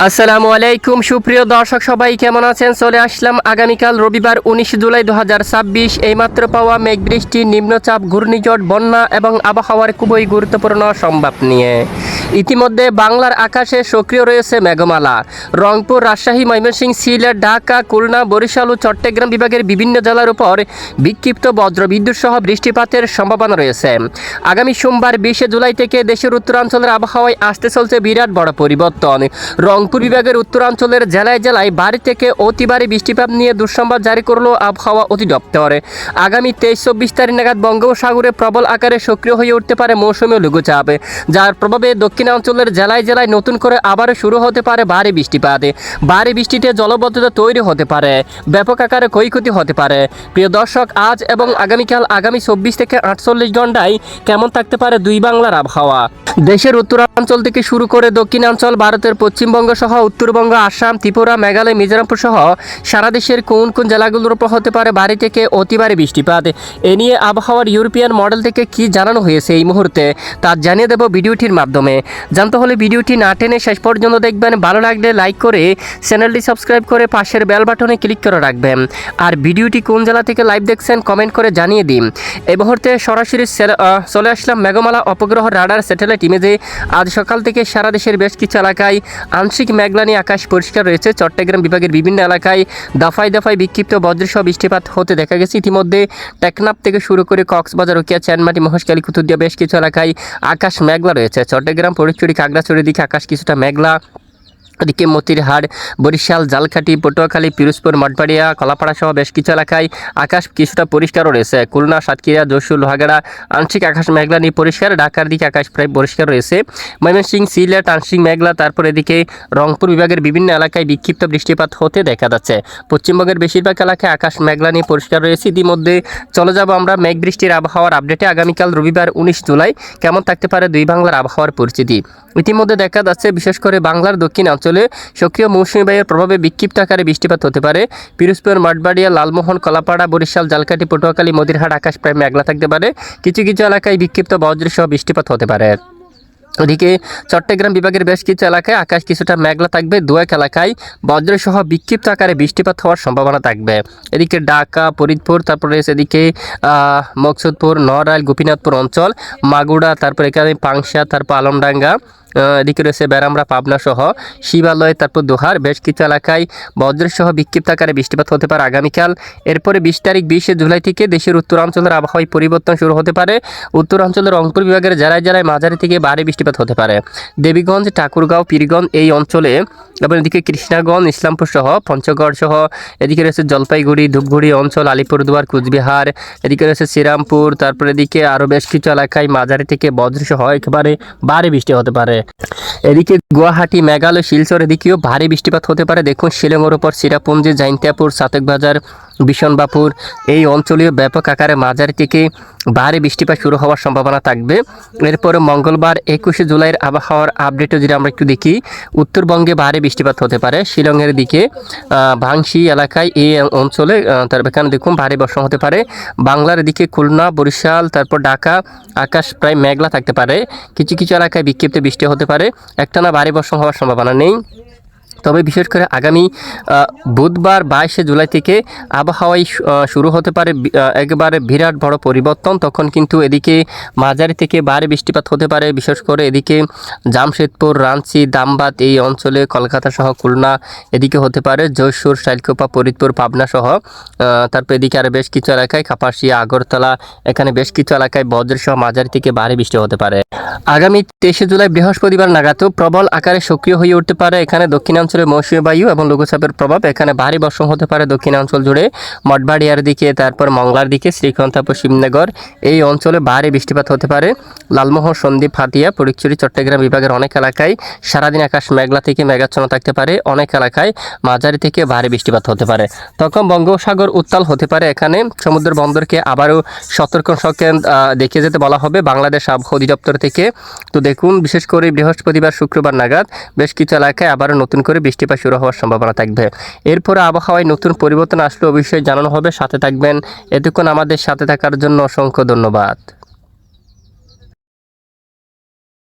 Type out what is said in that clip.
আসসালামু আলাইকুম সুপ্রিয় দর্শক সবাই কেমন আছেন। চলে আসলাম আগামীকাল রবিবার 19 জুলাই 2026 এইমাত্র পাওয়া মেঘবৃষ্টি, নিম্নচাপ, ঘূর্ণিঝড়, বন্যা এবং আবহাওয়ার খুবই গুরুত্বপূর্ণ সংবাদ নিয়ে। ইতিমধ্যে বাংলার আকাশে সক্রিয় রয়েছে মেঘমালা। রংপুর, রাজশাহী, ময়মনসিংহ, সিলেট, ঢাকা, খুলনা, বরিশাল ও চট্টগ্রাম বিভাগের বিভিন্ন জেলার উপর বিক্ষিপ্ত বজ্রবিদ্যুৎ সহ বৃষ্টিপাতের সম্ভাবনা রয়েছে। আগামী সোমবার 20 জুলাই থেকে দেশের উত্তরাঞ্চলের আবহাওয়ায় আসতে চলছে বিরাট বড় পরিবর্তন। রংপুর বিভাগের উত্তরাঞ্চলের জেলায় জেলায় ভারী থেকে অতি ভারী বৃষ্টিপাত নিয়ে দুঃসংবাদ জারি করল আবহাওয়া অধিদপ্তর। আগামী 23-24 তারিখ নাগাদ বঙ্গোপসাগরে প্রবল আকারে সক্রিয় হয়ে উঠতে পারে মৌসুমী লঘুচাপ, যার প্রভাবে দক্ষিণাঞ্চলের জেলায় জেলায় নতুন করে আবারও শুরু হতে পারে ভারী বৃষ্টিপাত। ভারী বৃষ্টিতে জলবদ্ধতা তৈরি হতে পারে, ব্যাপক আকারে ক্ষয়ক্ষতি হতে পারে। প্রিয় দর্শক, আজ এবং আগামীকাল আগামী 24 থেকে 48 ঘন্টায় কেমন থাকতে পারে দুই বাংলার আবহাওয়া। দেশের উত্তরাঞ্চল থেকে শুরু করে দক্ষিণাঞ্চল, ভারতের পশ্চিমবঙ্গ সহ উত্তরবঙ্গ, আসাম, ত্রিপুরা, মেঘালয়, মিজোরামপুর সহ সারা দেশের কোন কোন জেলাগুলোর উপর হতে পারে ভারী থেকে অতি ভারী বৃষ্টিপাত। এ নিয়ে আবহাওয়ার ইউরোপিয়ান মডেল থেকে কি জানানো হয়েছে এই মুহূর্তে তা জানিয়ে দেব ভিডিওটির মাধ্যমে। জানতে হলে ভিডিওটি না টেনে শেষ পর্যন্ত দেখবেন। ভালো লাগলে লাইক করে চ্যানেলটি সাবস্ক্রাইব করে পাশের বেল বাটনে ক্লিক করে রাখবেন। আর ভিডিওটি কোন জেলা থেকে লাইভ দেখছেন কমেন্ট করে জানিয়ে দিন। এই মুহূর্তে সরাসরি চলে আসলাম মেঘমালা উপগ্রহ রাডার স্যাটেলাইট ইমেজে। আজ সকাল থেকে সারা দেশের বেশ কিছু এলাকায় আংশিক মেঘলা নিয়ে আকাশ পরিষ্কার রয়েছে। চট্টগ্রাম বিভাগের বিভিন্ন এলাকায় দফায় দফায় বিক্ষিপ্ত বজ্রসহ বৃষ্টিপাত হতে দেখা গেছে। ইতিমধ্যে টেকনাফ থেকে শুরু করে কক্সবাজার, রোকিয়া, চানমাটি, মহেশখালী, কুতুবদিয়া বেশ কিছু এলাকায় আকাশ মেঘলা রয়েছে। চট্টগ্রাম, ফটিকছড়ি, খাগড়াছড়ির দিকে আকাশ কিছুটা মেঘলা। এদিকে মতিরহাট, বরিশাল, জালকাঠি, পটুয়াখালী, পিরোজপুর, মঠবাড়িয়া, কলাপাড়া সহ বেশ কিছু এলাকায় আকাশ কিছুটা পরিষ্কারও রয়েছে। খুলনা, সাতক্ষীরা, যশোর, লোহাগাড়া আংশিক আকাশ মেঘলা নিয়ে পরিষ্কার। ঢাকার দিকে আকাশ প্রায় পরিষ্কার রয়েছে। ময়মনসিংহ, সিলেট আংশিক মেঘলা। তারপর এদিকে রংপুর বিভাগের বিভিন্ন এলাকায় বিক্ষিপ্ত বৃষ্টিপাত হতে দেখা যাচ্ছে। পশ্চিমবঙ্গের বেশিরভাগ এলাকায় আকাশ মেঘলা নিয়ে পরিষ্কার রয়েছে। ইতিমধ্যে চলে যাব আমরা মেঘ বৃষ্টির আবহাওয়ার আপডেটে। আগামীকাল রবিবার 19 জুলাই কেমন থাকতে পারে দুই বাংলার আবহাওয়ার পরিস্থিতি। ইতিমধ্যে দেখা যাচ্ছে বিশেষ করে বাংলার দক্ষিণাঞ্চলে সক্রিয় মৌসুমী বায়ুর প্রভাবে বিক্ষিপ্ত আকারে বৃষ্টিপাত হতে পারে। পিরোজপুর, মঠবাড়িয়া, লালমোহন, কলাপাড়া, বরিশাল, জালকাঠি, পটুয়াখালী, মতিরহাট আকাশ প্রায় মেঘলা থাকতে পারে। কিছু কিছু এলাকায় বিক্ষিপ্ত বজ্রসহ বৃষ্টিপাত হতে পারে। ওদিকে চট্টগ্রাম বিভাগের বেশ কিছু এলাকায় আকাশ কিছুটা মেঘলা থাকবে। দু এক এলাকায় বজ্রসহ বিক্ষিপ্ত আকারে বৃষ্টিপাত হওয়ার সম্ভাবনা থাকবে। এদিকে ঢাকা, ফরিদপুর, তারপরে এদিকে মকসুদপুর, নড়াইল, গোপীনাথপুর অঞ্চল, মাগুড়া, তারপর এখানে পাংশা, তারপর আলমডাঙ্গা, এদিকে রয়েছে বেরামরা, পাবনা সহ শিবালয়, তারপর দোহার বেশ কিছু এলাকায় বজ্রসহ বিক্ষিপ্ত আকারে বৃষ্টিপাত হতে পারে আগামীকাল। এরপরে 20 তারিখ 20 জুলাই থেকে দেশের উত্তরাঞ্চলের আবহাওয়ায় পরিবর্তন শুরু হতে পারে। উত্তরাঞ্চলের রংপুর বিভাগের জেলায় জেলায় মাঝারি থেকে ভারী বৃষ্টিপাত হতে পারে। দেবীগঞ্জ, ঠাকুরগাঁও, পীরগঞ্জ এই অঞ্চলে এবং এদিকে কৃষ্ণাগঞ্জ, ইসলামপুর সহ পঞ্চগড় সহ এদিকে রয়েছে জলপাইগুড়ি, ধূপগুড়ি অঞ্চল, আলিপুরদুয়ার, কুচবিহার, এদিকে রয়েছে শ্রীরামপুর, তারপরে এদিকে আরও বেশ কিছু এলাকায় মাঝারি থেকে বজ্রসহ একেবারে ভারী বৃষ্টি হতে পারে। এদিকে গুয়াহাটি, মেঘালয়, শিলচর এদিকেও ভারী বৃষ্টিপাত হতে পারে। দেখুন শিলংয়ের ওপর চিরাপুঞ্জি, জাইন্তিয়াপুর, চাতকবাজার, বিশনবাপুর এই অঞ্চলেও ব্যাপক আকারে মাঝারি থেকে ভারী বৃষ্টিপাত শুরু হওয়ার সম্ভাবনা থাকবে। এরপরে মঙ্গলবার 21 জুলাইয়ের আবহাওয়ার আপডেটে যদি আমরা একটু দেখি, উত্তরবঙ্গে ভারী বৃষ্টিপাত হতে পারে। শিলংয়ের দিকে ভাংশি এলাকায় এই অঞ্চলে তারপর এখানে দেখুন ভারী বর্ষণ হতে পারে। বাংলার দিকে খুলনা, বরিশাল, তারপর ঢাকা আকাশ প্রায় মেঘলা থাকতে পারে। কিছু কিছু এলাকায় বিক্ষিপ্ত বৃষ্টি হতে পারে। একটানা ভারী বর্ষণ হওয়ার সম্ভাবনা নেই। তবে বিশেষ করে আগামী বুধবার 22 জুলাই থেকে আবহাওয়ায় শুরু হতে পারে একেবারে বিরাট বড় পরিবর্তন। তখন কিন্তু এদিকে মাঝারি থেকে ভারী বৃষ্টিপাত হতে পারে। বিশেষ করে এদিকে জামশেদপুর, রাঞ্চি, দামবাদ এই অঞ্চলে, কলকাতা সহ খুলনা এদিকে হতে পারে। যশোর, শাইলকুপা, ফরিদপুর, পাবনা সহ তারপর এদিকে আরও বেশ কিছু এলাকায় কাপাসিয়া, আগরতলা এখানে বেশ কিছু এলাকায় বজ্রসহ মাঝারি থেকে ভারী বৃষ্টি হতে পারে। আগামী 23 জুলাই বৃহস্পতিবার নাগাদও প্রবল আকারে সক্রিয় হয়ে উঠতে পারে এখানে দক্ষিণাঞ্চলের মৌসুমী বায়ু এবং লঘুচাপের প্রভাব। এখানে ভারী বর্ষণ হতে পারে দক্ষিণাঞ্চল জুড়ে, মঠবাড়িয়ার দিকে, তারপর মংলার দিকে, শ্রীকান্তাপুর, শিবনগর এই অঞ্চলে ভারী বৃষ্টিপাত হতে পারে। লালমোহন, সন্দ্বীপ, হাতিয়া, ফটিকছড়ি, চট্টগ্রাম বিভাগের অনেক এলাকায় সারাদিন আকাশ মেঘলা থেকে মেঘাচ্ছন্ন থাকতে পারে। অনেক এলাকায় মাঝারি থেকে ভারী বৃষ্টিপাত হতে পারে। তখন বঙ্গোপসাগর উত্তাল হতে পারে। এখানে সমুদ্র বন্দরকে আবারও সতর্ক সংকেত দেখে যেতে বলা হবে বাংলাদেশ আবহাওয়া অধিদপ্তর থেকে। তো দেখুন বিশেষ করে বৃহস্পতিবার, শুক্রবার নাগাদ বেশ কিছু এলাকায় আবারও নতুন করে বৃষ্টিপাত শুরু হওয়ার সম্ভাবনা থাকবে। এরপরে আবহাওয়ায় নতুন পরিবর্তন আসলে অবশ্যই জানানো হবে। সাথে থাকবেন। এতক্ষণ আমাদের সাথে থাকার জন্য অসংখ্য ধন্যবাদ।